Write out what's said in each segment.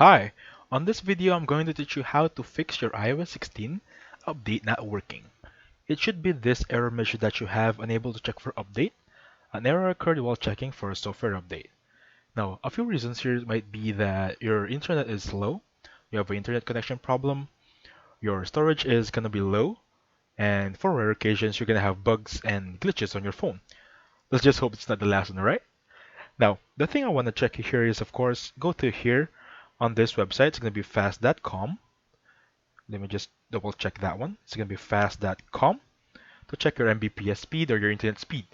Hi, on this video I'm going to teach you how to fix your iOS 16 update not working. It should be this error message that you have unable to check for update. An error occurred while checking for a software update. Now, a few reasons here might be that your internet is slow, you have an internet connection problem, your storage is going to be low, and for rare occasions you're going to have bugs and glitches on your phone. Let's just hope it's not the last one, right? Now, the thing I want to check here is, of course, go to here on this website. It's going to be fast.com. Let me just double check that one. It's going to be fast.com to check your Mbps speed or your internet speed.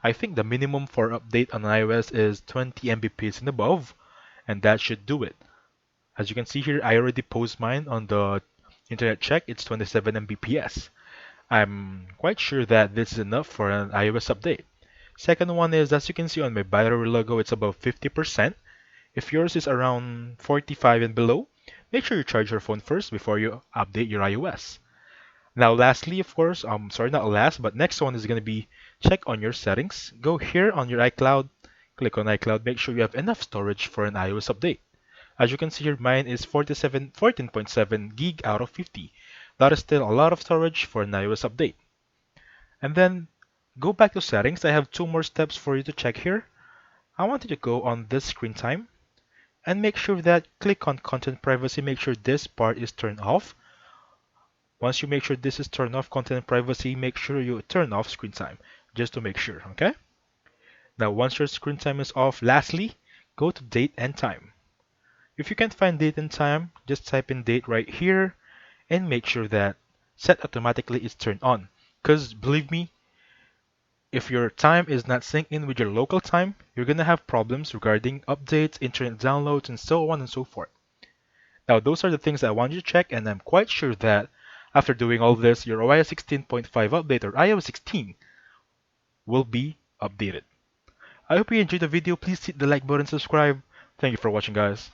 I think the minimum for update on iOS is 20 Mbps and above, and that should do it. As you can see here, I already posted mine on the internet check. It's 27 Mbps. I'm quite sure that this is enough for an iOS update. Second one is, as you can see on my battery logo, it's about 50%. If yours is around 45 and below, make sure you charge your phone first before you update your iOS. Now lastly, of course, sorry, not last, but next one is going to be check on your settings. Go here on your iCloud, click on iCloud, make sure you have enough storage for an iOS update. As you can see here, mine is 14.7 gig out of 50. That is still a lot of storage for an iOS update. And then go back to settings. I have two more steps for you to check here. I want you to go on this screen time and make sure that click on content privacy, make sure this part is turned off. Once you make sure this is turned off, content privacy, make sure you turn off screen time, just to make sure, okay? Now once your screen time is off, lastly, go to date and time. If you can't find date and time, just type in date right here and make sure that set automatically is turned on. Because believe me, if your time is not synced in with your local time, you're going to have problems regarding updates, internet downloads, and so on and so forth. Now, those are the things I want you to check, and I'm quite sure that after doing all this, your iOS 16.5 update or iOS 16 will be updated. I hope you enjoyed the video. Please hit the like button and subscribe. Thank you for watching, guys.